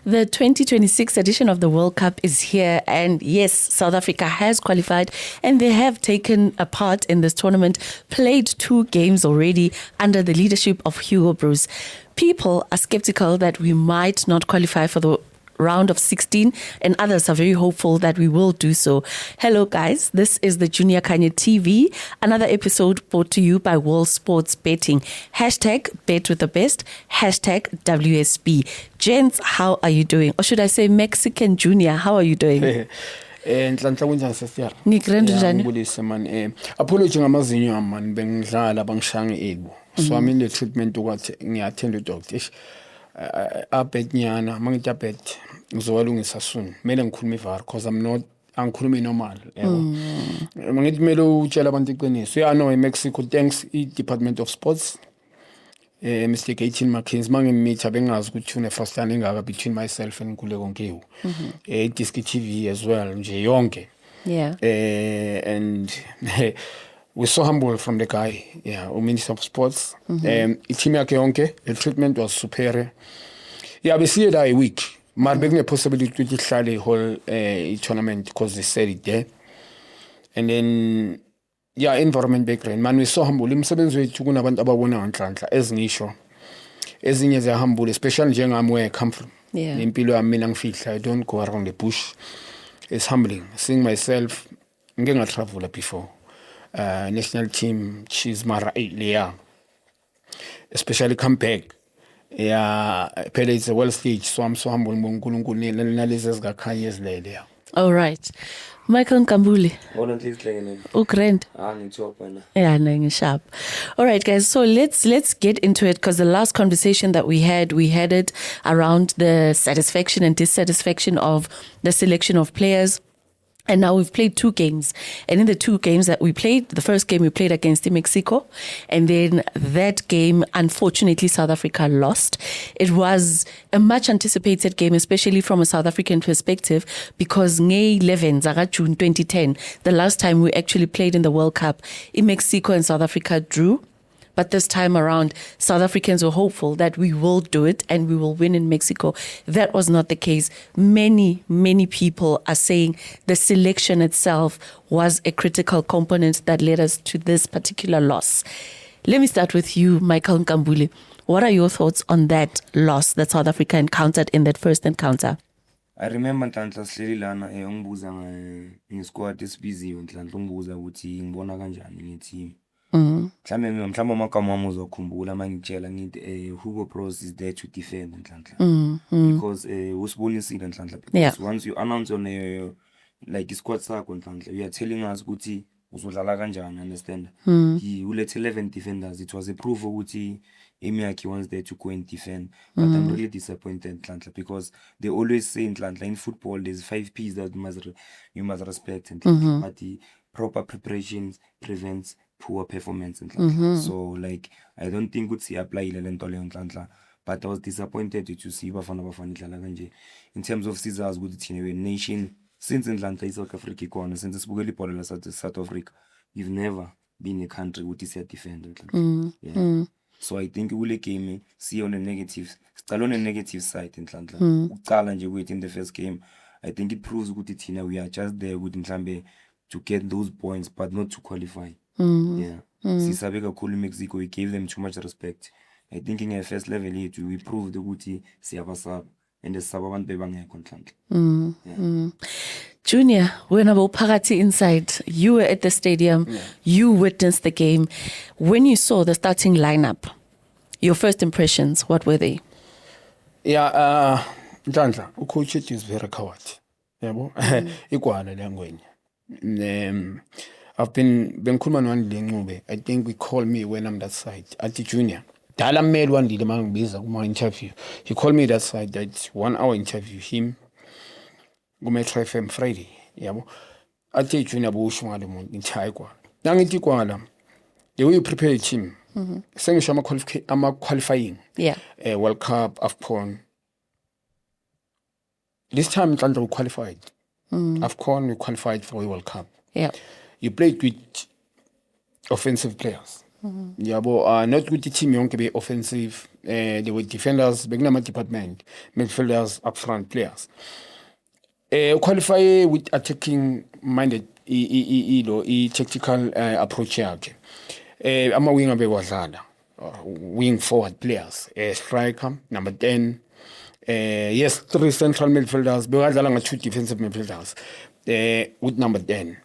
The 2026 edition of the World Cup is here, and yes, South Africa has qualified and they have taken a part in this tournament, played 2 games already under the leadership of Hugo Broos. People are skeptical that we might not qualify for the round of 16, and others are very hopeful that we will do so. Hello guys, this is the Junior Kanye TV, another episode brought to you by World Sports Betting. Hashtag bet with the best, hashtag WSB. Gents, how are you doing? Or should I say Mexican Junior, how are you doing? Nhlanhla kunjani sesiyara? Ngikrendo njani? Ngibulise man. Apology ngamazinyo ami man, bengidlala bangishanga ego. So I'm in the treatment ukuthi ngiyathenda udoctor. Abetnyana mangithi abet ngizowalungisa soon. Kumele ngikhulume ivar because angikhulumi normal, yabo. Mangithi kumele utshela abantu iqiniso. Yeah, no, in Mexico, thanks Department of Sports. Mr. Gaten McKinsey mangimmeet bengazi ukuthi unefrustration engaka between myself and Nkululeko Nkewu. Disc TV as well nje yonke. Yeah. And we're so humble from the guy, Minister of Sports. Team yakhe yonke, the treatment was superior. Yeah, we see it a week. But there's a possibility to ihlale whole tournament because they said it there. And then environment background. Man, we're so humble. Imsebenzi wethu kunabantu ababona nganhlanhla ezingisho. Ezinye ze humble, especially njengami where I come from. Yeah. Impilo yami mina ngifihla, I don't go around the bush. It's humbling. Seeing myself, ngeke ngatravel before. National team, she's mara yeah. Especially come back. Yeah, Pele is a well stage, so I'm so humble. All right. Michael Nkambule. Ukrent. Yeah, sharp. All right, guys. So let's get into it because the last conversation that we had it around the satisfaction and dissatisfaction of the selection of players. And now we've played 2 games. And in the 2 games that we played, the first game we played against Mexico. And then that game, unfortunately, South Africa lost. It was a much anticipated game, especially from a South African perspective, because Ngay 11, June 2010, the last time we actually played in the World Cup, in Mexico and South Africa drew. But this time around, South Africans were hopeful that we will do it and we will win in Mexico. That was not the case. Many, many people are saying the selection itself was a critical component that led us to this particular loss. Let me start with you, Michael Nkambule. What are your thoughts on that loss that South Africa encountered in that first encounter? I remember Nhlanhla sihleli lana ungibuza ngesquad esibhiziwe Nhlanhla ungibuza ukuthi ngibona kanjani ngeteam. Mhlawumbe amagama wami uzokhumbula mangitshela ngithi Hugo Broos is there to defend Nhlanhla. Because usibonisile Nhlanhla, because once you announce on like squad sakho Nhlanhla, you are telling us ukuthi uzodlala kanjani, understand? He let 11 defenders. It was a proof ukuthi Emiaki wants there to go and defend. But I'm really disappointed Nhlanhla, because they always say Nhlanhla in football there's 5 P's that you must respect Nhlanhla. But the proper preparations prevents poor performance so like I don't think ukuthi apply le nto le Nhlanhla, but I was disappointed to see bafana idlala kanje in terms of scissors ukuthi thina we nation since Nhlanhla South Africa ikona, since sibukela ibhola la South Africa, we've never been a country ukuthi siya defend Nhlanhla. So I think kule game see on the negative, start on the negative side Nhlanhla uqala nje kwethu in the first game. I think it proves ukuthi thina we are just there with Nhlambe to get those points but not to qualify. Sisabe kakhulu Mexico, we gave them too much respect. I think in a first level yethu we proved ukuthi siyabasaba and sisaba abantu bebangekho Nhlanhla. Junior, when phakathi inside, you were at the stadium, you witnessed the game. When you saw the starting lineup, your first impressions, what were they? Yeah, Nhlanhla, coach is very coward. Yabo, ikwala langwenye. I've been khuluma noNdlengcube. I think we call me when I'm that side. Ati Junior. Dala made one day mangibiza kuma interview. He called me that side, that 1 hour interview him. Metro FM Friday. Yabo. Ati Junior busho ngale muntu ngichayi kwa. Nangithi kwala. The way you prepare a team. Sengisho ama qualifying. World Cup, AFCON. This time Nhlanhla we qualified. AFCON we qualified for the World Cup. You played with offensive players. Not with the team yonke be offensive There were defenders, bekunama department, midfielders, up front players. Qualify with attacking minded tactical approach yakhe. Ama winger bekwadlala. Wing forward players. Striker, number 10. Yes, 3 central midfielders. Bekwadlala nga 2 defensive midfielders. With number 10.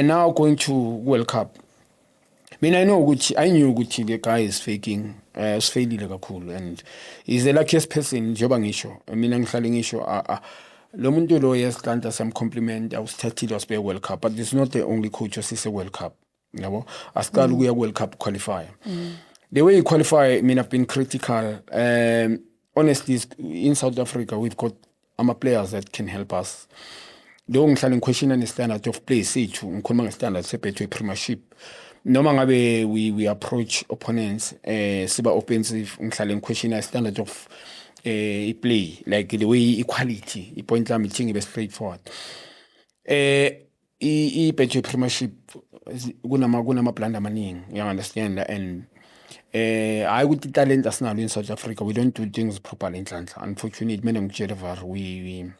Now going to World Cup. I knew ukuthi the guy is faking, usfailile kakhulu, and he's the luckiest person njengoba ngisho. Mina ngihlale ngisho lo muntu lo yesihlanta some compliment awusithathile wasibeka World Cup, but this is not the only coach osise World Cup, yabo. Asiqala ukuya World Cup qualifier. The way you qualify, I mean, I've been critical. Honestly, in South Africa, we've got players that can help us. The only question is the standard of play. Ngikhuluma nge-standard seBetway Premiership. Noma ngabe we approach opponents siba offensive, ngihlale ngiquestion standard of play, like the way equality, i-point lami lithi ngibe straightforward. I-Betway Premiership kunama blanda amaningi, you understand, and I ukuthi talent asinalo in South Africa, we don't do things properly in Nhlanhla. Unfortunately, mina ngitshela var we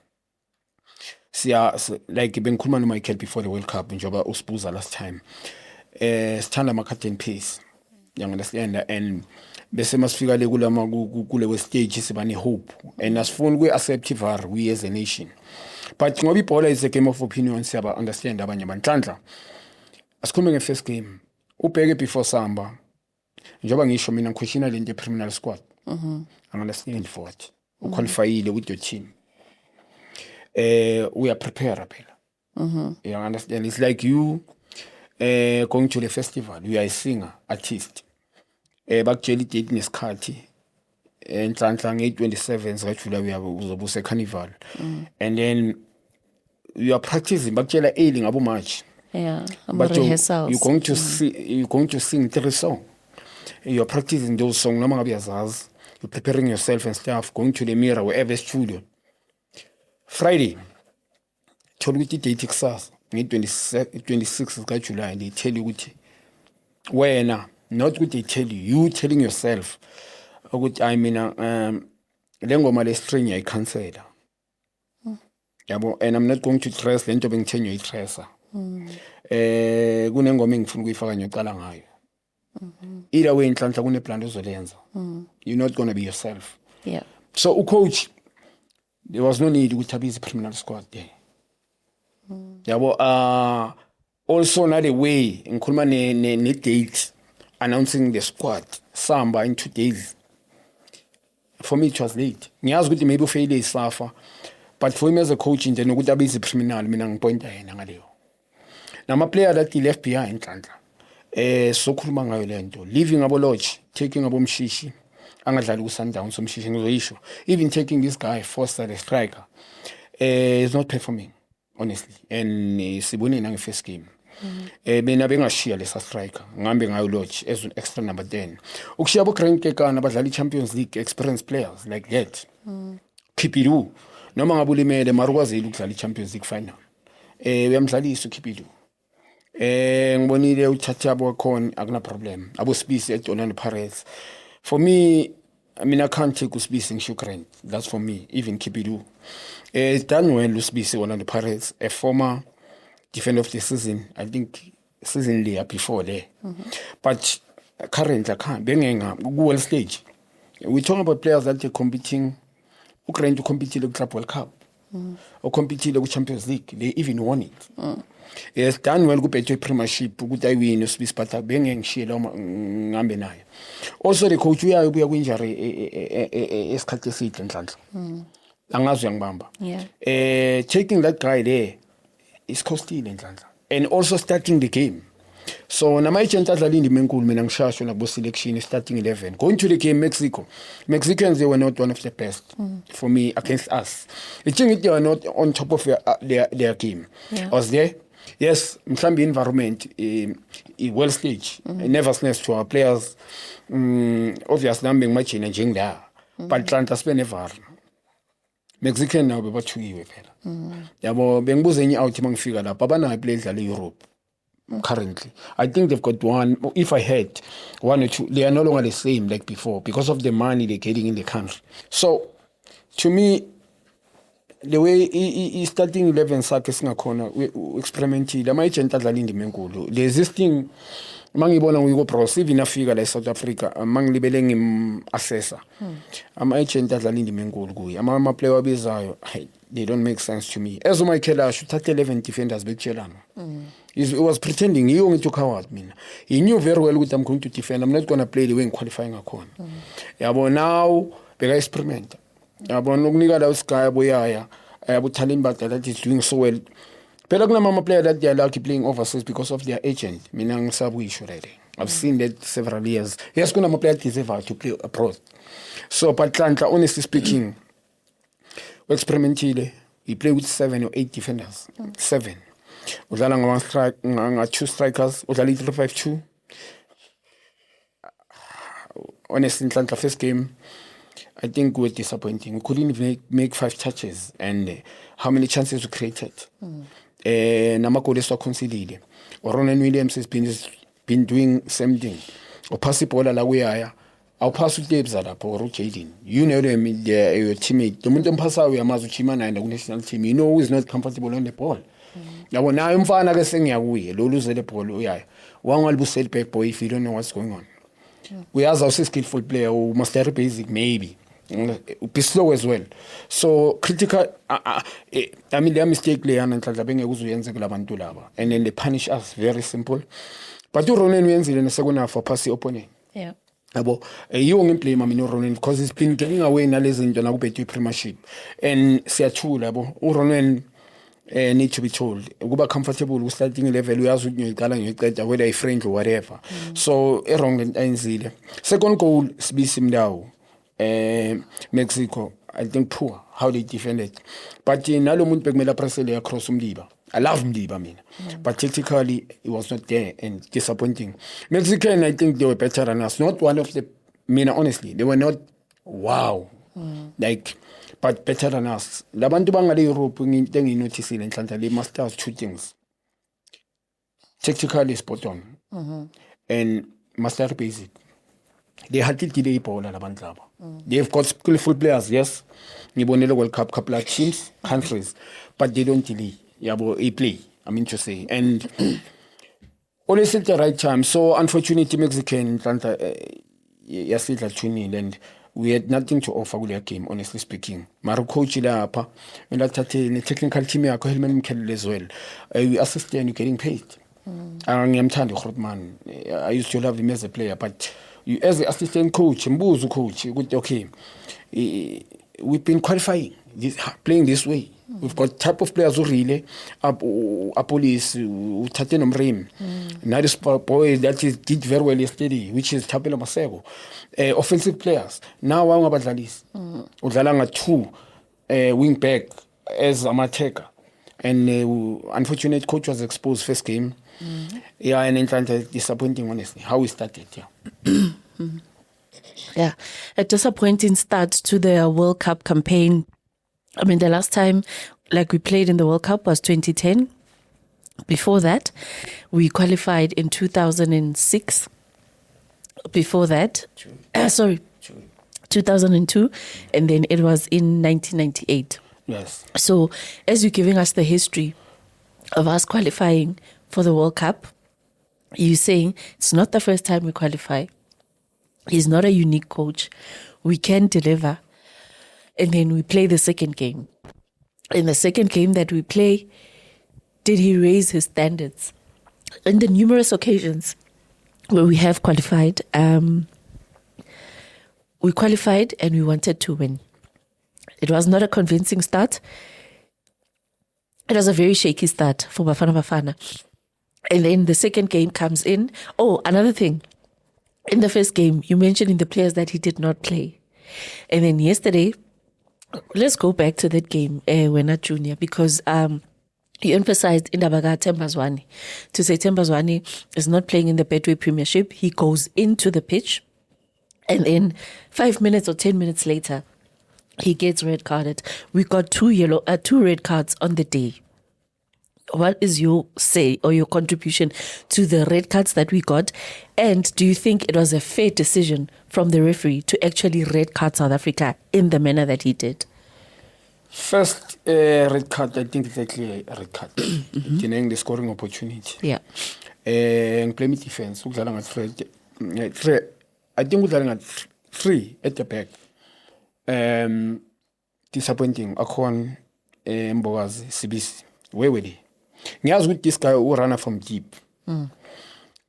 like bengikhuluma noMichael before the World Cup njengoba usibuza last time. Sithanda ama-cut and pace, you understand, and bese masifika le kule stage siba ne-hope, and asifuni kuyi-accept var we as a nation, but ngoba ibhola is a game of opinion, siyaba understand abanye abantu. Nhlanhla asikhulume nge-first game, ubheke before samba njengoba ngisho mina ngiquestiona lento ye-criminal squad. Understand for what uqualifyile with your team, we are prepared phela. You understand, it's like you going to the festival, you are a singer, artist. Bakutshela date nesikhathi Nhlanhla nge-27 zikaJuly uzobe use carnival, and then you are practicing, bakutshela early ngabo March. Yeah, but you're going to sing 3 songs. You're practicing those songs, noma ngabe uyazazi. You're preparing yourself and stuff, going to the mirror, wherever studio. Friday, thola ukuthi date kusasa nge-26 zikaJuly, they tell you ukuthi wena, not ukuthi they tell you telling yourself ukuthi I mean le ngoma le string yayicancela, yabo, and I'm not going to dress lento bengithenyo yitressa. Kunengoma engifuna ukuyifaka ngiyocala ngayo. Either way Nhlanhla kuneplan ozolenza. You're not going to be yourself. Yeah. So coach, there was no need ukuthi abize criminal squad there. Yabo, also not a way ngikhuluma ne date announcing the squad samba in 2 days. For me it was late. Ngiyazi ukuthi maybe ufaile isafa, but for him as a coach nje nokuthi abize criminal, mina ngipointa yena ngaleyo. Nama player that he left behind Nhlanhla, sokhuluma ngayo lento, leaving abo Lodge, taking abo Mshishi, angadlali ku Sundowns Mshishi ngizoyisho, even taking this guy Foster the striker, is not performing honestly, and sibone na nge-first game. Bena bengashiya lesa striker ngambe ngayo Lodge as an extra number 10. Ukushiya abo Grant Kekana abadlali Champions League experienced players like that. Kipidu noma ngabe ulimele mara ukwazile ukudlala i-Champions League final. Uyamdlalisa uKipidu. Ngibonile uthatha abo khona akuna problem. Abo Sibisi at Orlando Pirates. For me, I mean I can't take Sibisi ngisho Grant. That's for me, even Kipidu. It's done well Sibisi Orlando Pirates, a former defender of the season, I think season later before there. But currently I can't bengenga ku-world stage. We talk about players that are competing, Ukraine to compete in the Club World Cup. Or compete in the Champions League. They even won it. Yes, done well ku-Betway Premiership, ukuthi ayiwini uSibisi, but bengengishiye ngambe nayo. Also the coach uyayo ubuya ku-injury esikhathi eside Nhlanhla. Angazi uyangibamba. Yeah. Taking that guy there is costly Nhlanhla. And also starting the game. So namayithi adlala indima enkulu mina ngishasho nabo selection starting 11. Going to the game Mexico. Mexicans, they were not one of the best for me against us. I think they were not on top of their game. Yeah. I was there. Yes, mhlambi environment well stage, nervousness to our players. Obviously I'm being much in njengla. But Nhlanhla sibe never. Mexican now bebathukiwe phela. Yabo bengibuza enye out mangifika lapha abanayo play edlala eEurope. currently. I think they've got one. If I had one or two, they are no longer the same like before because of the money they're getting in the country. So, to me, the way starting 11 sakhe singakhona experimentile ama-agent adlala indima enkulu. The existing mangibona ngiko-Bros even afika la eSouth Africa mangilibele ngim-assessa ama-agent adlala indima enkulu kuye ama-player wabizayo they don't make sense to me. As uMichael asho uthathe 11 defenders bekutshelana. He was pretending yiyo ngithi ucoward mina. He knew very well ukuthi I'm going to defend. I'm not going to play the way ngiqualify ngakhona. Yabo now beka-experiment. Yabona ukunika la uSky boyaya abuThali Mbada that is doing so well. Phela kunama player that they are lucky playing overseas because of their agent. Mina ngisabuyisho already. I've seen that several years. Yes, kunama player deserve to play abroad. So but Atlanta, honestly speaking, experimentile. He played with 7 or 8 defenders. 7. Udlala nga strike nga 2 strikers, udlala 3-5-2. Honestly, Atlanta first game I think we were disappointing. We couldn't even make 5 touches, and how many chances we created. Namakole so conceded. Ronan Williams has been doing same thing. Or pass the ball la way I'll pass with Debs at or Jaden. You know them, your teammate. The moment pass out, we are Mazuchima and the national team. You know who's not comfortable on the ball. Now when I'm fine, I saying yeah, we lose the ball. Yeah, one will be set back boy if you don't know what's going on. We have also skillful player who must have basic maybe. Be slow as well. So critical. I mean, they are mistakenly and then they punish us. Very simple. But you Ronan wins in the second half for pass the opponent. Yeah. You won't play Mamino Ronan because he's been getting away in Alison to now bet you premiership. And say true, Ronan need to be told. Go back comfortable with starting level. We also you whether a French or whatever. So wrong and second goal be Simdao. Mexico, I think poor how they defended. But in Alomund Pegmela Presele across Mdiba. I love Mdiba, but tactically it was not there and disappointing. Mexican, I think they were better than us. Not one of the honestly, they were not wow. But better than us. Labantu bangale Europe ngi notice in Atlanta, they must have 2 things. Tactically spot on. And master basic. They had to delay ball labantu. They've got skillful players, yes. Nibonelo World Cup couple of teams, countries, but they don't delay. Yabo, they play. I mean to say, and always at the right time. So unfortunately, Mexican Atlanta, yes, it's tuning, and we had nothing to offer with their game. Honestly speaking, Maru coach ila apa, and that the technical team yako helmet mkel as well. We assist and you're getting paid. I used to love him as a player, but you, as the assistant coach, Mbuzu coach, okay, we've been qualifying, playing this way. We've got type of players who really police who Tatenum Rim. Now this boy that did very well yesterday, which is Tapelo Masego. Offensive players. Now one about this. Udlalanga 2 wing back as a mateka. And unfortunate coach was exposed first game. Yeah, and in Atlanta disappointing honestly. How we started, yeah. Yeah. A disappointing start to the World Cup campaign. I mean, the last time like we played in the World Cup was 2010. Before that, we qualified in 2006. Before that, 2002. And then it was in 1998. Yes. So as you're giving us the history of us qualifying for the World Cup, you're saying it's not the first time we qualify. He's not a unique coach. We can deliver. And then we play the second game. In the second game that we play, did he raise his standards? In the numerous occasions where we have qualified, we qualified and we wanted to win. It was not a convincing start. It was a very shaky start for Bafana Bafana. And then the second game comes in. Oh, another thing. In the first game, you mentioned in the players that he did not play. And then yesterday, let's go back to that game, Wena Junior, because you emphasized in Ndabaga Tembazwane. To say Tembazwane is not playing in the Betway Premiership, he goes into the pitch, and then 5 minutes or 10 minutes later, he gets red carded. We got 2 red cards on the day. what is your say or your contribution to the red cards that we got? And do you think it was a fair decision from the referee to actually red card South Africa in the manner that he did? First red card, I think it's a clear red card. Denying the scoring opportunity. Yeah. Play me defense. Three. I think we're at 3 at the back. Disappointing. Akon Mbogazi Sibisi. Where were they? Ngiyazi with this guy who ran from deep.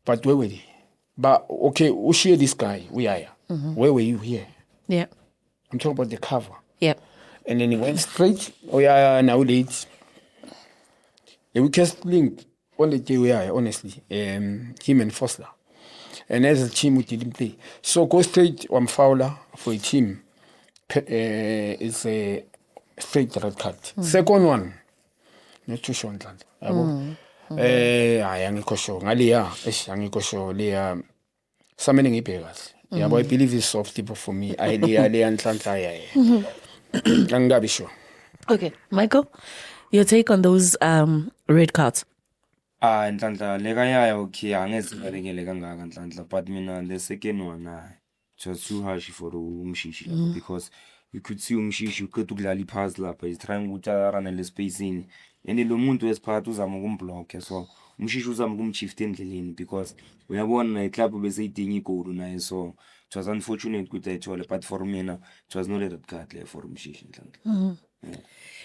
But where were they? But okay, who share this guy? We are. Where were you here? Yeah. I'm talking about the cover. Yeah. And then he went straight. Oh yeah, nowadays. The weakest link on the day we are, honestly, him and Fosler. And as a team, we didn't play. So go straight on Fowler for a team. It's a straight red card. Second one, not too sure. Angikho sure. Ngaliya, angikho sure. Leya, something ibegas. Yeah, but I believe it's soft people for me. I Angabi sure. Okay, Michael, your take on those red cards? Nhlanhla lekaya okay angezibalekele kangaka Nhlanhla, but mina the second one it was too harsh for umshishi because you could see umshishi uqeda ukudlala ipass lapha is trying ukuthi arane le space in and lo muntu wesiphathu uzama ukumblock so umshishi uzama ukumchift endleleni because uyabona iclub beseyidinga igoli naye so it was unfortunate ukuthi ayithole but for mina it was not a red card there for umshishi Nhlanhla.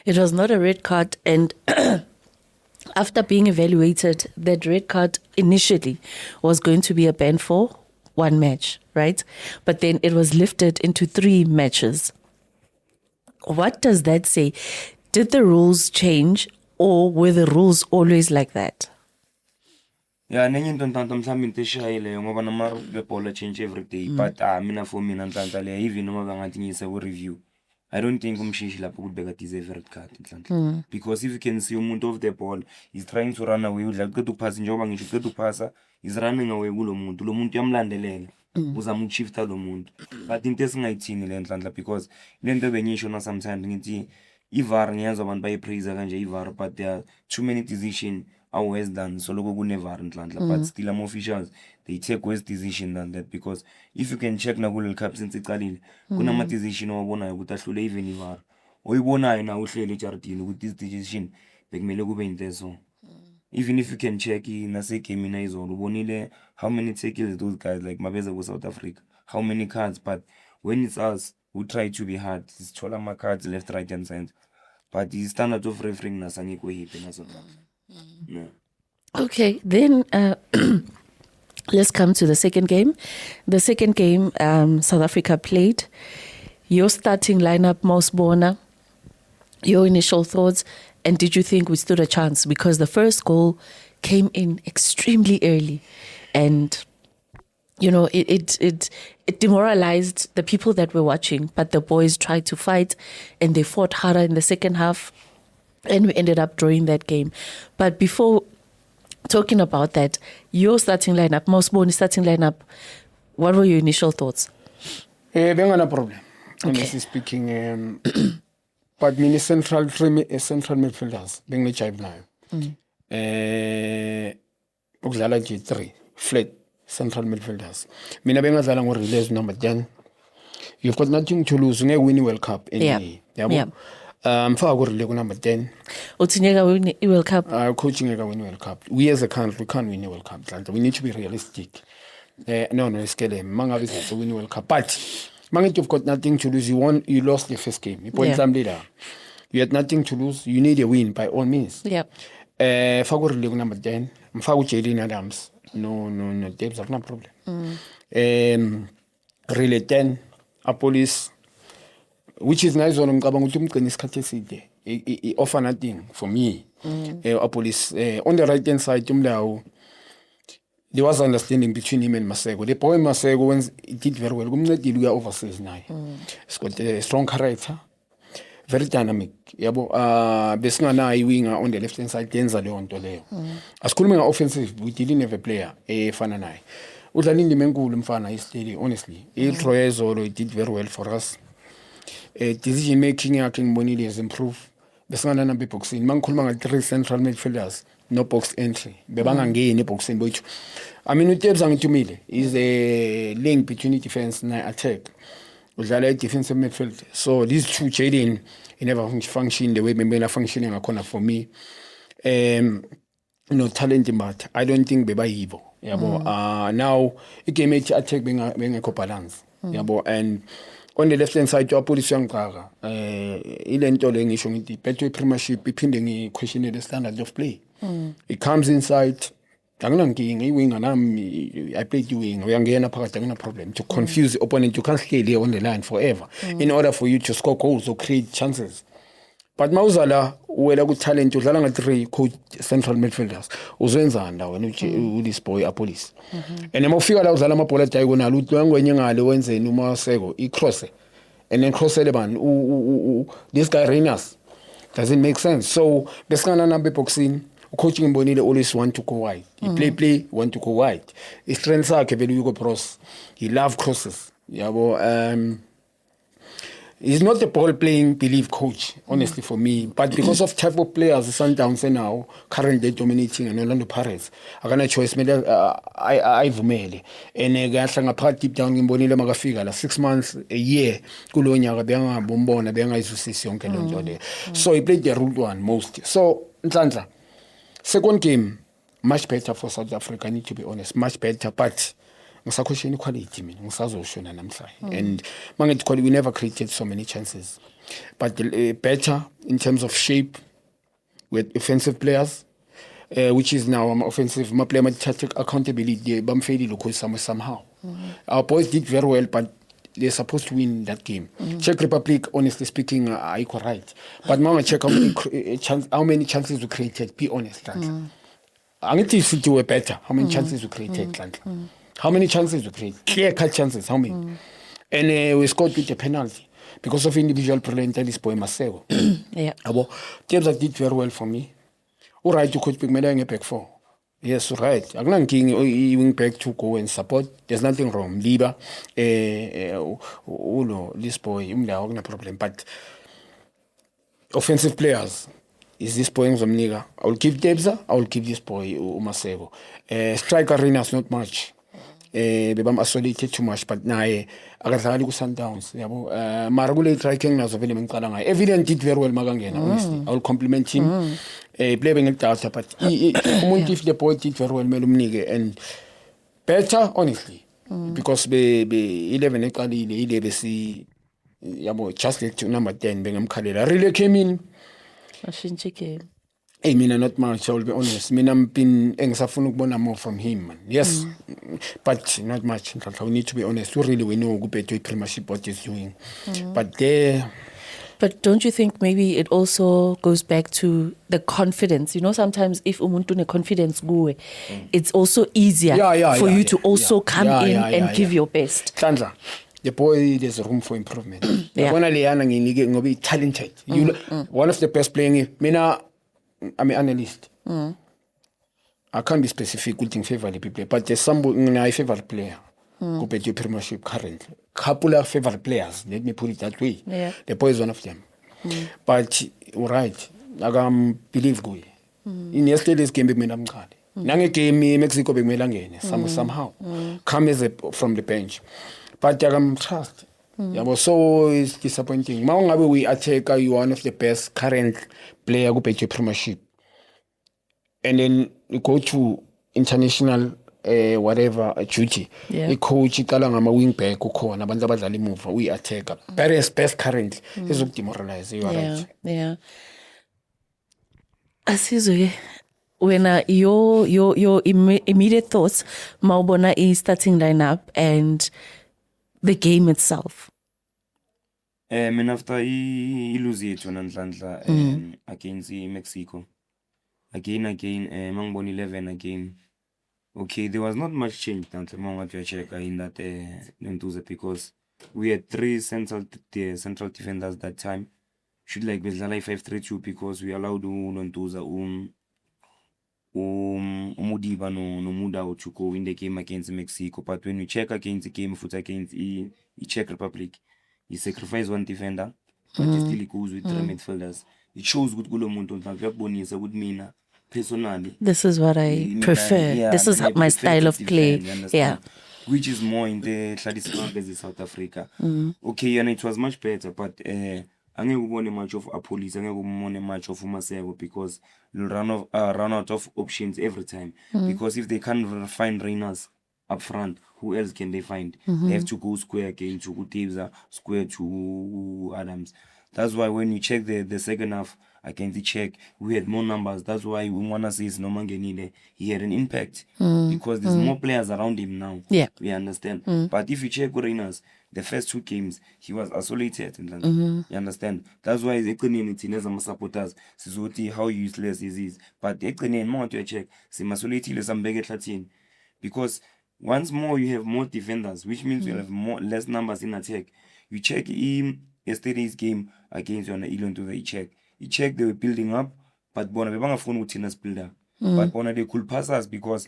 It was not a red card, and after being evaluated, that red card initially was going to be a ban for 1 match, right? But then it was lifted into 3 matches. What does that say? Did the rules change, or were the rules always like that? Yeah, nenye into Nhlanhla mhlawumbe into eshayile ngoba nama bebhola change every day but mina for mina Nhlanhla le even noma bangathi ngise ku review I don't think umshishi lapho kubeka deserve red card Nhlanhla because if you can see umuntu of the ball is trying to run away udla uqeda ukuphasa njengoba ngisho uqeda ukuphasa is running away kulo muntu uyamlandelela uzama ukushifta lo muntu but into esingayithini le Nhlanhla because lento benyisho na sometimes ngithi iVAR ngiyazi abantu bayipraise kanje iVAR but there are too many decisions are worse than so logo kuneVAR Nhlanhla but still am officials they take worse decision than that because if you can check na ku World Cup since iqalile kunama decision owabonayo ukuthi ahlule even iVAR oyibonayo na uhlele eJardini ukuthi this decision bekumele kube into so even if you can check nase game na izolo ubonile how many tackles those guys like mabeza ku South Africa how many cards but when it's us who try to be hard sithola ama cards left right and center but the standard of refereeing nasangikho hipe naso no. Okay, then let's come to the second game. The second game, South Africa played. Your starting lineup, Mosbona, your initial thoughts, and did you think we stood a chance? Because the first goal came in extremely early, and you know it demoralized the people that were watching. But the boys tried to fight, and they fought harder in the second half, and we ended up drawing that game. But before talking about that, your starting lineup, Mosbona starting lineup, what were your initial thoughts? No problem. Honestly speaking, but mini central midfielders being the jive now. Ukudlala nje 3 flat central midfielders. Mina bengadlala ngo release number 10. You've got nothing to lose. Ngeke win World Cup anyway. Yeah. Mfaka ku relay number 10. Uthingeka win World Cup. Coaching ngeke win World Cup. We as a country can't win World Cup. We need to be realistic. No, scale. Mangabe to win World Cup. But you've got nothing to lose. You lost the first game. You had nothing to lose. You need a win by all means. Yeah. Mfaka relay number 10. Mfaka Jayden Adams. No, Debs have no problem. Relay 10. A police. Which is nice on ngicabanga ukuthi umgcina isikhathi eside offer nothing for me police on the right hand side umlawu there was understanding between him and Maseko. The boy Maseko when he did very well kumncedile uya overseas naye he's got a strong character, very dynamic yabo besinganayo winger on the left hand side yenza leyo nto leyo asikhulume nga offensive we didn't have a player efana naye udlala indima enkulu mfana isiteli honestly Troyezolo did very well for us. Decision making yakhe ngibonile has improved. besingana nambe boxing mangikhuluma nga 3 central midfielders no box entry bebangangeni eboxing boyithu. I mean uTebza ngithumile is a link between defense and attack. Udlala defensive midfield. So these two Jaden he never function the way maybe functioning akona for me. No talent but I don't think beba yivo. Yabo now igame ethi attack bengekho balance. Yabo and on the left hand side uApolisi yangiqaka ilento le ngisho ngithi Betway Premiership iphinde ngiquestion the standard of play. It comes inside anginankinga iwing nami I played wing uyangena phakathi angina problem to confuse the opponent. You can't stay there on the line forever in order for you to score goals or create chances. But mawuzala wela ku talent udlala nga 3 coach central midfielders uzwenza ndawo this boy aPolice and mawufika la udlala amabhola diagonal udlangwenye ngale wenzeni uMaseko icross and then cross eleban this guy Reynas doesn't make sense. So besingana nambe boxing coaching Mbonile always want to go wide. He play want to go wide. His strength sakhe vele uyiko cross. He love crosses. Yabo he's not the ball playing belief coach honestly for me, but because of type of players Sundowns now currently dominating and Orlando Pirates akana choice mele ayivumele ene kahlanga phakathi deep down ngimbonile makafika la 6 months a year kulo nyaka bengabombona bengayizwisisi yonke le nto le. So he played the route one most. So Nhlanhla second game much better for South Africa, I need to be honest, much better, but ngisakhosha quality mina ngisazoshona namhlanje and mangithi quality we never created so many chances, but better in terms of shape with offensive players which is now offensive my player tactic accountability bamfailile ukho somehow. Our boys did very well but they're supposed to win that game. Czech Republic honestly speaking ayikho right, but manga check how many chances we created, be honest. Angithi sithi we better how many chances we created. How many chances we create? Clear cut chances, how many? And we scored with a penalty because of individual brilliance. This boy Maseko. Yeah. Abo Tebza did very well for me. All right, you coach Pigmela back 4. Yes, right. Agnanking wing back to go and support. There's nothing wrong. Liba, this boy, no problem. But offensive players, is this boy Zomniga? I will give Tebza, I will give this boy Maseko. Striker arenas not much. Bebam isolated too much, but nae akadlali ku Sundowns yabo mara kule striking nazo vele mengiqala ngayo evident did very well makangena honestly. I will compliment him play bengidata but umuntu if the boy did very well mele umnike and better honestly because be 11 eqalile ile besi yabo just like number 10 bengamkhalela really came in ashintshe game. Hey, mina not much, I will be honest. Mina mpin engisafuna ukubona more from him, man. Yes, but not much. We need to be honest. We know Betway Premiership what he's doing. But don't you think maybe it also goes back to the confidence? You know, sometimes if umuntu ne confidence go, it's also easier for you to also come in and give your best. Nhlanhla, the boy, there's room for improvement. When Leana nginike talented. One of the best playing. Mina I'm an analyst. I can't be specific with favorite people, but there's somebody I favorite player who bet your Premiership currently. Couple of favorite players, let me put it that way. Yeah. The boy is one of them. But right, I believe good. In yesterday's game, we made them card. Nange game Mexico be somehow come as from the bench. But I trust. So it's disappointing. Maungabe we attack you one of the best current player who bet your Premiership. And then we go to international whatever duty. We coach ikala ngama wing back ukhona abantu abadlala imove we attack. Best current is demoralize you are right. Yeah. Asizwe when your immediate thoughts mawubona is starting lineup and the game itself. After lose it Nhlanhla against Mexico. Again, Mangbon 11 again. Okay, there was not much change in that Ntuza because we had 3 central defenders that time. Should like Bezala 5-3-2 because we allowed Ntuza Umudiba no Muda to go in the game against Mexico. But when we check against the game foot against Czech Republic, he sacrificed one defender but it still goes with 3 midfielders. It shows ukuthi kulo muntu ngiyakubonisa ukuthi mina personally this is what I prefer. yeah, this is I my prefer style to of defend, play. you understand? Yeah. Which is more in the Hladislaw South Africa. Okay, and it was much better, but angeke ubone much of Apolis, angeke ubone much of Masego because you'll run out of options every time. Because if they can't find Reyners up front, who else can they find? They have to go square again to Gutevza, square to Adams. That's why when you check the second half against the Czech, we had more numbers. That's why we want to say Nomangenile, he had an impact because there's more players around him now. Yeah. We understand. But if you check Reyners, the first 2 games, he was isolated. You understand? That's why the community, as supporters, how useless is this. But the more to check, because once more you have more defenders, which means you have less numbers in attack. You check yesterday's game against Ilon to the check. You check they were building up, but bona bebangafuna uthina builder. But bona they could pass us because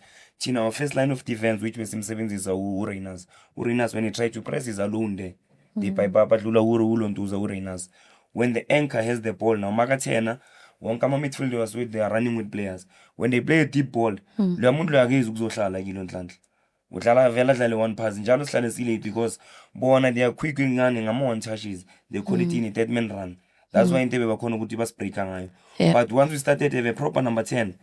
our first line of defense, which was Sim7 is Urenas. Urenas when he tried to press is alone there. They Urenas. When the anchor has the ball now, Magatena, one come midfielders with they are running with players. When they play a deep ball, udlala vela dlale one pass njalo sihlale silate because bona they are quick ngani ngamo touches they call it in a dead man run. That's why intebe bakhona ukuthi basbreaka ngayo. But once we started have a proper number 10,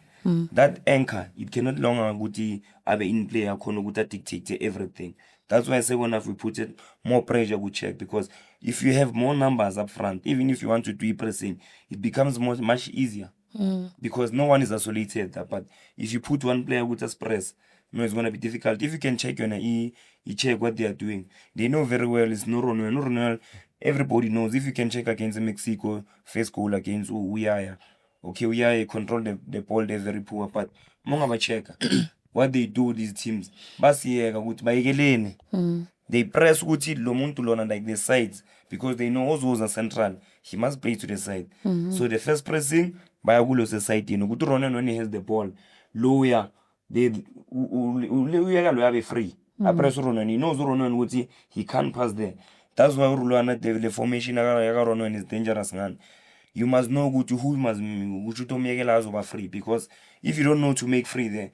that anchor it cannot longer ukuthi abe in play akhona ukuthi dictate everything. That's why I say when we put it more pressure we check, because if you have more numbers up front, even if you want to do pressing, it becomes much easier. Because no one is isolated. But if you put one player with us press, it's going to be difficult. If you can check you check what they are doing. They know very well it's no Ronald. Everybody knows. If you can check against Mexico, first goal against Uyaya. Okay, Uyaya control the ball, they're very poor. But Mongaba checker. What they do, these teams, they press Lomuntu like the sides, because they know Ozo's are central. He must play to the side. So the first pressing, Bayagulo's the side. Ronan when he has the ball. Loya, they be free. I press Ronan. He knows Ronan he can't pass there. That's why the formation Ronan is dangerous. You must know who must to make over free, because if you don't know to make free there,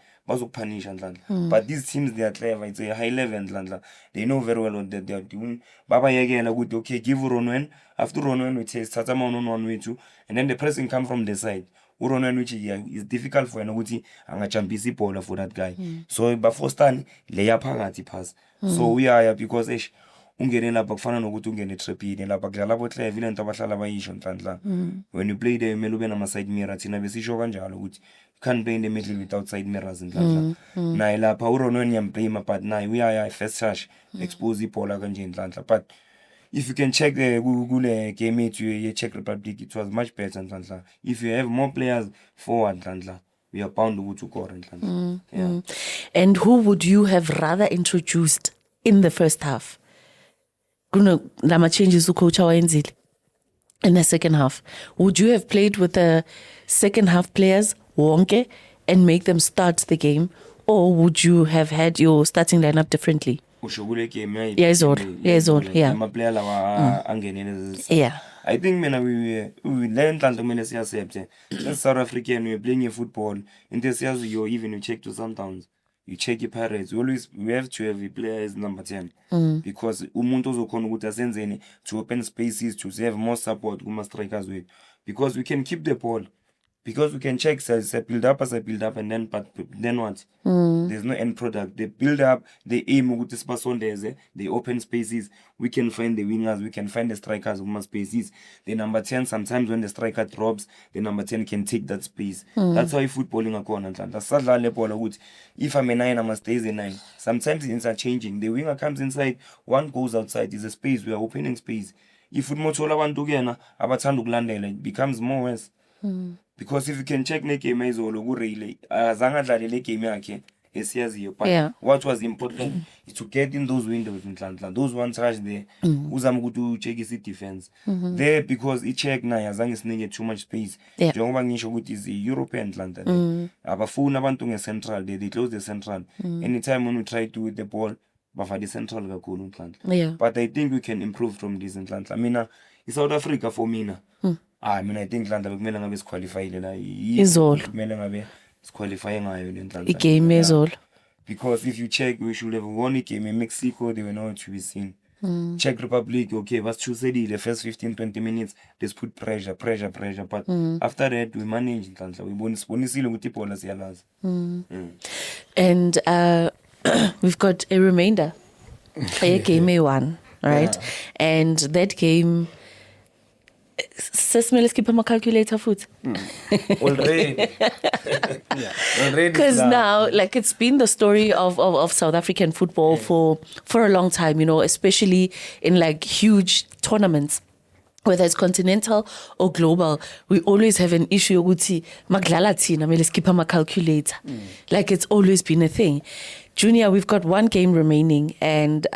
punish but these teams they are clever, it's a high level they know very well what they are doing. Baba okay, give Ronwen. After Ronwen we say Satama on one way too, and then the pressing come from the side. Ronwen which is difficult for Naguti and a championship baller for that guy. So before stand lay up pass. So we are because ungene lapha kufana nokuthi ungene trapini lapha kudlala bohle vile into abahlala bayisho nhlanhla. When you play there kumele ube nama side mirror, thina besisho kanjalo ukuthi you can't play in the middle without side mirrors nhlanhla. Naye lapha uRonwen yamblame, but naye uyaya first touch expose ibhola kanje nhlanhla. But if you can check the kule game ye Czech Republic, it was much better nhlanhla. If you have more players forward nhlanhla, we are bound to score nhlanhla. Yeah. And who would you have rather introduced in the first half? Lama changes coach awayenzile in the second half. Would you have played with the second half players wonke and make them start the game, or would you have had your starting lineup differently? Yeah. I think we learned to accept. As South African, we're playing football. In this year, even you check to Sundowns. You check your Pirates. We have to have a player as number 10. Because umuntu ozokhona ukuthi asenzeni to open spaces, to have more support kuma strikers with. Because we can keep the ball. Because we can check build up, and then what? There's no end product. They build up, they aim ukuthi sibasondeze, they open spaces. We can find the wingers, we can find the strikers kuma spaces. The number 10, sometimes when the striker drops, the number 10 can take that space. That's how footballing akhona nhlanhla. Sadlala lebhola ukuthi if I'm a 9, I must stay as a 9. Sometimes things are changing. The winger comes inside, one goes outside. There's a space, we are opening space. If utmothola abantu kuyena abathanda ukulandela, it becomes more worse. Because if you can check ne game izolo ku relay azange adlale le game yakhe esiyaziyo, but what was important is to get in those windows nhlanhla, those one touch there uzama ukuthi ucheck isi defense there, because I check naye azange sinike too much space njengoba ngisho ukuthi is European nhlanhla abafuna abantu nge central they close the central. Anytime when we try to with the ball bafaka central kakhulu nhlanhla. But I think we can improve from this nhlanhla. Mina South Africa for mina. Mina I think Landa bekumele ngabe siqualifyile la. Izolo. Bekumele ngabe siqualify ngayo le Nhlanhla. Igame ezolo. Because if you check, we should have won a game in Mexico. They were not to be seen. Czech Republic, okay, was choosing the first 15-20 minutes. Let's put pressure. But after that, we managed. We won And we've got a remainder. A game A1, right? Yeah. And that game. Let's keep my calculator foot. Already. Because now, like, it's been the story of South African football for a long time, you know, especially in like huge tournaments, whether it's continental or global. We always have an issue with let's keep my calculator. Like, it's always been a thing. Junior, we've got one game remaining, and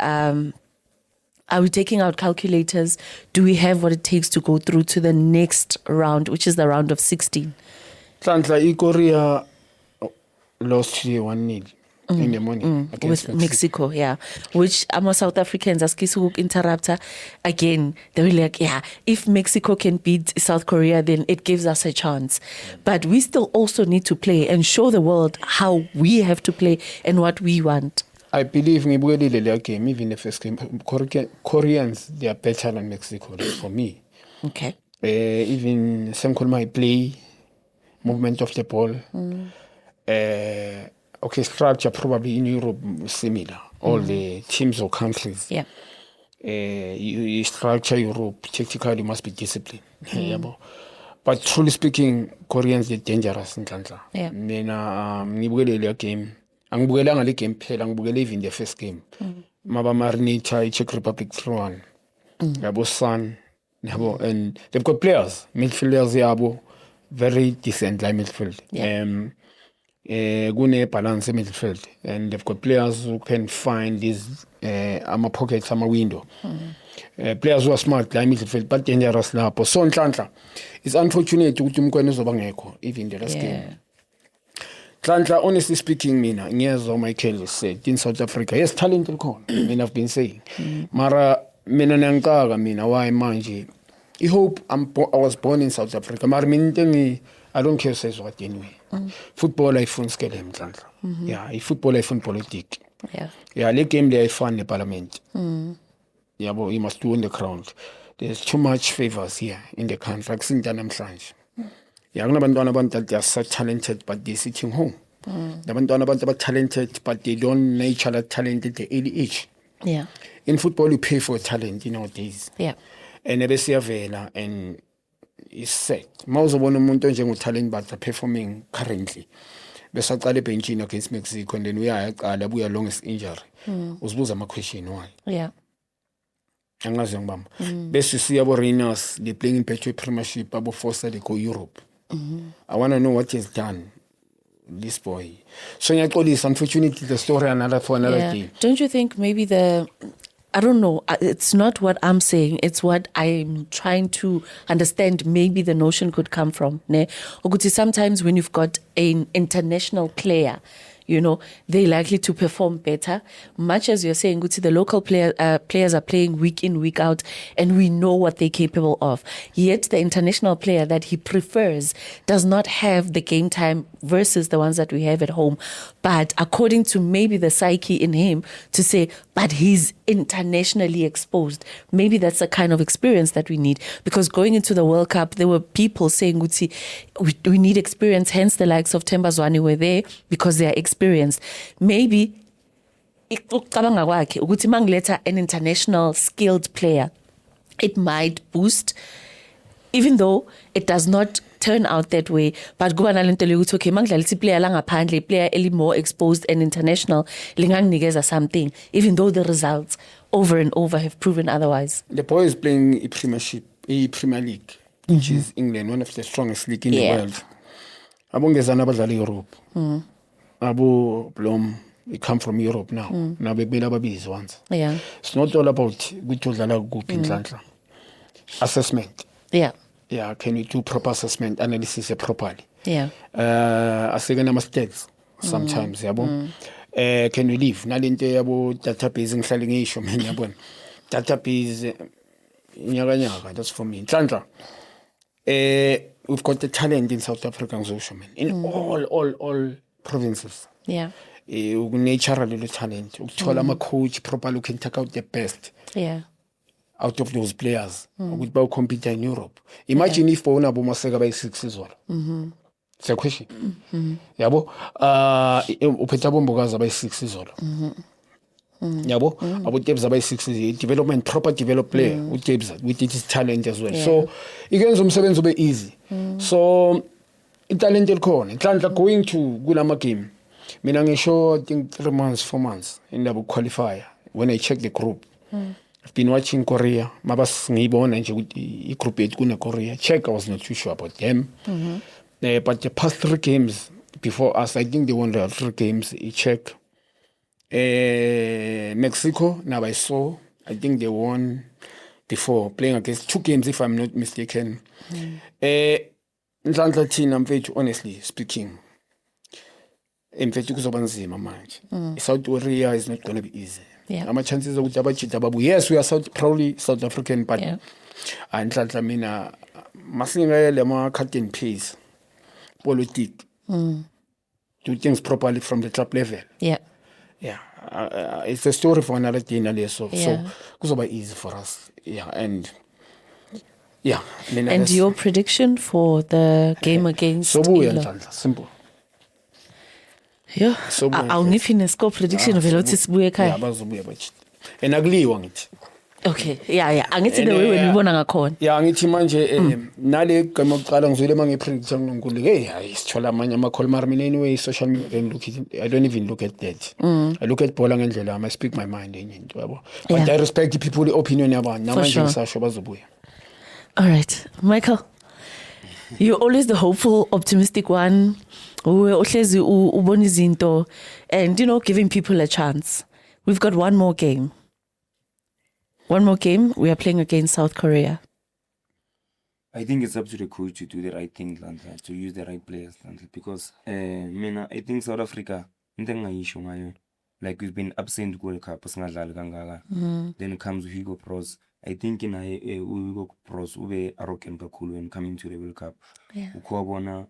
are we taking out calculators? Do we have what it takes to go through to the next round, which is the round of 16? Nhlanhla, Korea lost 1-0 in the morning against with Mexico, yeah. Which South Africans, as Kisuguk interrupter, again, they were like, yeah, if Mexico can beat South Korea, then it gives us a chance. But we still also need to play and show the world how we have to play and what we want. I believe the game, even the first game, Koreans, they are better than Mexico for me. Okay. Even some call my play, movement of the ball. Okay, structure probably in Europe similar. All the teams or countries. Yeah. You structure Europe, tactically you must be disciplined. But truly speaking, Koreans are dangerous in Nhlanhla. Yeah. The game. Angibukelanga le game phela, ngibukele even the first game. Maba Marinita, Czech Republic 3-1. Yabo Sun, yabo, and they've got players, midfielders yabo, very decent like midfield. Gune balance midfield, and they've got players who can find these pockets, window. Players who are smart like midfield, but dangerous lapho. So Nhlanhla, it's unfortunate ukuthi umkweni uzoba ngekho even the last game. Nhlanhla, honestly speaking, ngiyezwa Michael said in South Africa, yes, talent likhona. I've been saying. Mara mina nangicaka why manje. I hope I was born in South Africa. Mara I don't care says what anyway. Football ayifuni skele Nhlanhla. Yeah, football ayifuni politics. Yeah, le game le ayifani ne parliament. Yabo, you must do on the ground. There's too much favors here in the country. Akusinto namhlanje. Yeah, they are so talented, but they're sitting home. Abantu are talented, but they don't know each other talented at the early age. Yeah. In football, you pay for talent, nowadays. Yeah. And and it's set. Most of the talent, but are performing currently. Besaqale benchini against Mexico, and then we are longest injury. Uzibuza ama question why. Yeah. Angazi ngibamba. Bese siya abo Rangers, they playing in Petro Premiership, abo Forster they go Europe. I want to know what he's done, this boy. So unfortunately, the story for another day. Don't you think maybe I don't know, it's not what I'm saying, it's what I'm trying to understand. Maybe the notion could come from. Sometimes when you've got an international player, they're likely to perform better. Much as you're saying, the local players are playing week in, week out, and we know what they're capable of. Yet the international player that he prefers does not have the game time versus the ones that we have at home. But according to maybe the psyche in him to say, but he's internationally exposed. Maybe that's the kind of experience that we need. Because going into the World Cup, there were people saying, we need experience. Hence the likes of Themba Zwane were there because they are experienced. Maybe an international skilled player, it might boost, even though it does not turn out that way. But go okay, player more exposed and international, something, even though the results over and over have proven otherwise. The boy is playing a Premier League, which is England, one of the strongest league in the world. Abongezana abadlala Europe. Abu Blom, we come from Europe now. Now we build babies once. Yeah. It's not all about good in Nhlanhla. Assessment. Yeah. Yeah, can you do proper assessment, analysis properly? Yeah. I say mistakes sometimes, can you leave? Nalinte yabo database ngihlale ngisho mina yabona. Database Nyaka, that's for me. Nhlanhla, we've got the talent in South Africa, man. In all provinces. Yeah. Natural little talent. Ukuthola coach properly who can take out the best. Yeah. Out of those players. Ukuthi bayo compete in Europe. Imagine if bona bomaseka bayi-6 izolo. It's a question. Yabo, uphethe abombokazi abayi-6 izolo. Yabo, abo-Debs abayi-6 development, proper develop player. U-Debs with his talent as well. So ikwenza umsebenzi ube easy. So italent elikhona. Nhlanhla going to kulama game. Mina ngisho I think 3 months, 4 months in the qualifier when I check the group. I've been watching Korea. Mabas ngibona nje ukuthi i-group yethu kuna Korea. Czech, I was not too sure about them. But the past 3 games before us, I think they won the 3 games. Czech, Mexico. Now I saw. I think they won before playing against 2 games, if I'm not mistaken. Nhlanhla thina mfethu, honestly speaking, mfethu kuzoba nzima manje. South Korea is not going to be easy. Yeah. Ama-chances ukuthi abajita babu. Yes, we are probably South African, but Nhlanhla mina masingayele ama-cut and paste politics. Do things properly from the top level. Yeah. Yeah. It's a story for another day. So kuzoba easy for us. Yeah, and and your prediction for the game against Ilo? Simple. Yeah. Awungiphi ne-score prediction vele uthi sibuye ekhaya. Yeah, bazobuya bajita. And akuliwa ngithi. Okay. Yeah. Angithi the way wena ubona ngakhona. Yeah, ngithi manje nale game yokuqala ngizwile mangipredict uNkulunkulu. Hayi sithola amanye ama-call mara mina anyway social media I don't even look at that. I look at bhola ngendlela I speak my mind enye into yabo. But I respect the people opinion yabantu. Namanje ngisasho bazobuya. All right, Michael, you're always the hopeful, optimistic one. Uhlezi ubona izinto and giving people a chance. We've got one more game. We are playing against South Korea. I think it's up to the coach to do the right thing, to use the right players, because I think South Africa, like we've been absent World Cup, then comes Hugo Bros. I think in Hugo Bros ube arrogant kakhulu when coming to the World Cup. Ukubona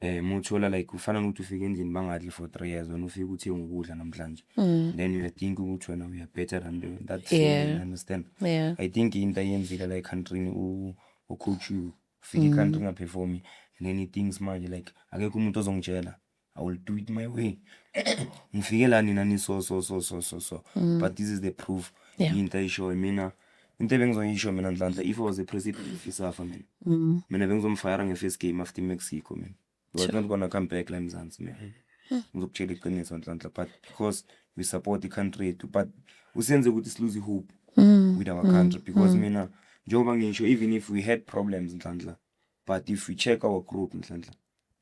muthola like ufana ukuthi ufike endlini bangadli for 3 years wena ufike uthenga ukudla namhlanje. Then you think ukuthi wena we are better than that. You understand? Yeah. I think into yenzile like country coach you ufike country ngaperform and then he thinks manje like akekho umuntu ozongitshela I will do it my way. Ngifike la nina so. But this is the proof. Into isho mina into bengizoyisho mina Nhlanhla if I was the president of ISAFA mina bengizomfire nge-first game after Mexico man. We're not gonna come back la Mzansi man. Ngizokutshela iqiniso Nhlanhla, but because we support the country too, but usenze ukuthi silose hope with our country because mina njengoba ngisho even if we had problems Nhlanhla, but if we check our group Nhlanhla,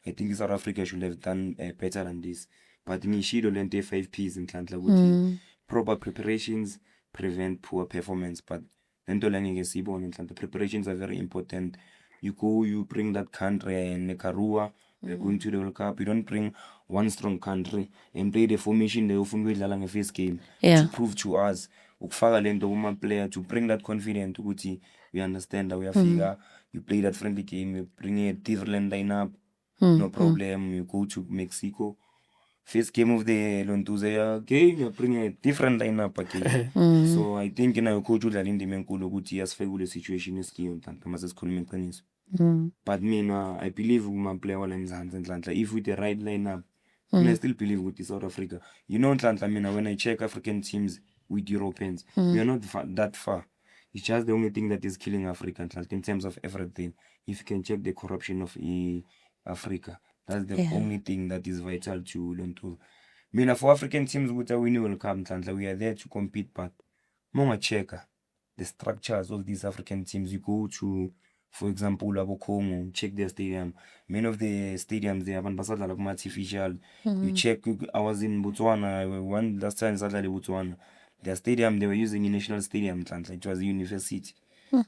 I think South Africa should have done better than this. But ngishilo lento 5 Ps Nhlanhla ukuthi proper preparations prevent poor performance, but lento la ngeke siyibone Nhlanhla. Preparations are very important. You go, you bring that country and Karua, we're going to the World Cup. You don't bring one strong country and play the formation they often will in the first game to prove to us. Ukufaka lento uma player to bring that confidence ukuthi we understand that we are figure. You play that friendly game, you bring a different lineup, no problem. You go to Mexico. First game of the Lontuze game, you bring a different lineup again. So I think coach udlala indima enkulu ukuthi yasifeka kule situation esikiyo Nhlanhla mase sikhuluma iqiniso. But mina I believe uma player wala Mzansi Nhlanhla if with the right lineup, I still believe with South Africa. Nhlanhla mina when I check African teams with Europeans, we are not that far. It's just the only thing that is killing Africa Nhlanhla in terms of everything. If you can check the corruption of Africa, that's the only thing that is vital to Lontu. Mina for African teams with a winning World Cup Nhlanhla, we are there to compete, but monga checker the structures of these African teams. You go to, for example, Labo Congo, check their stadium. Many of the stadiums they have ambassador like artificial. You check. I was in Botswana last time. Saturday Botswana, their stadium they were using a national stadium. It was a university.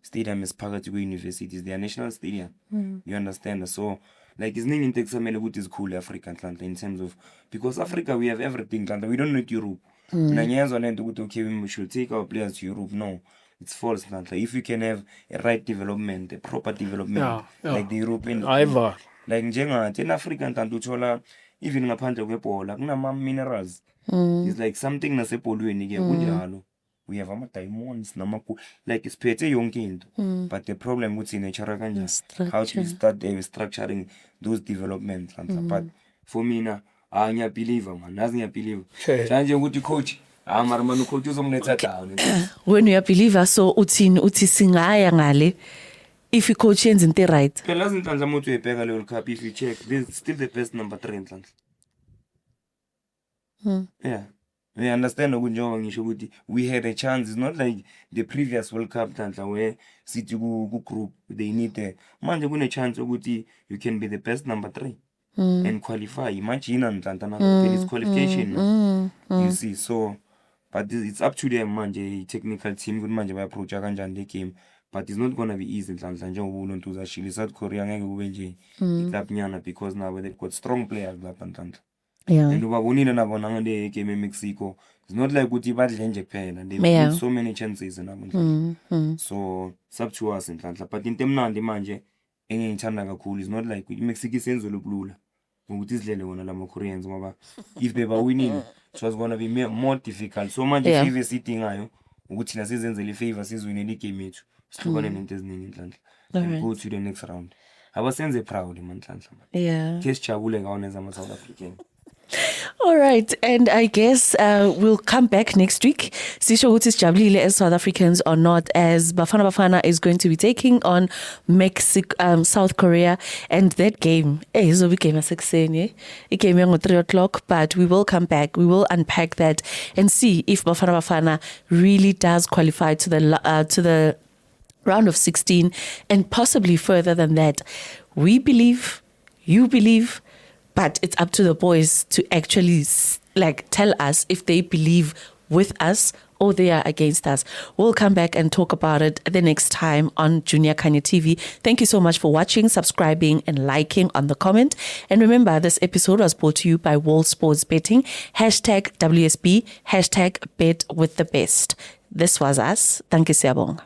Stadium is part of universities. Their national stadium. You understand? So like his name in Texas, Melegut is cool African in terms of because Africa we have everything. We don't need Europe. Okay, we should take our players to Europe. No. it's false. If you can have a right development, a proper development, like the European, like njengathi in Africa ntanto uthola even ngaphandle kwebhola kunama-minerals. It's like something nasebholweni ke kunjalo. We have ama-diamonds, like siphethe yonke into. But the problem ukuthi nature kanjani. How to start structuring those developments. But for me na, ngiyabelieve man, ngiyabelieve. Manje ukuthi coach, mara manu coach uzomletha down. When you are believer, so uthi singaya ngale. If you coach yenza into right. Phela izinhlanhla umuntu uyibheka le World Cup, if you check, this is still the best number 3 inhlanhla. Yeah. We understand ukuthi we had a chance. It's not like the previous World Cup where City group they need manje kune chance ukuthi you can be the best number 3 and qualify. Imagine it's qualification. You see, so but it's up to them manje technical team good manje ba approach kanjani the game, but it's not gonna be easy njengoba umuntu uzashila South Korea ngeke kube nje club nyana because now they've got strong players lapha ntanto. Yeah. And ubabonile nabona ngale game eMexico. It's not like ukuthi badle nje kuphela. They've got so many chances nabo. So it's up to us inhlanhla. But into emnandi manje engiyithanda kakhulu is not like iMexico isenzo lokulula. Ukuthi izilele wona lama Koreans ngoba if they were winning it was going to be more difficult. So manje favor sidingayo ukuthi nasizenzele ifavor sizwine le game yethu. Sihlukane nento eziningi inhlanhla. And go to the next round. Abasenze proud man inhlanhla. Yeah. Case jabule ngaone zama South African. All right, and I guess we'll come back next week. Sisho ukuthi sijabulile as South Africans or not, as Bafana Bafana is going to be taking on South Korea, and that game is a game at 6 a.m. It came at 3 o'clock, but we will come back. We will unpack that and see if Bafana Bafana really does qualify to the round of 16 and possibly further than that. We believe, you believe. But it's up to the boys to actually tell us if they believe with us or they are against us. We'll come back and talk about it the next time on Junior Kanye TV. Thank you so much for watching, subscribing and liking on the comment. And remember, this episode was brought to you by World Sports Betting. #WSB, #BetWithTheBest. This was us. Thank you, Siyabonga.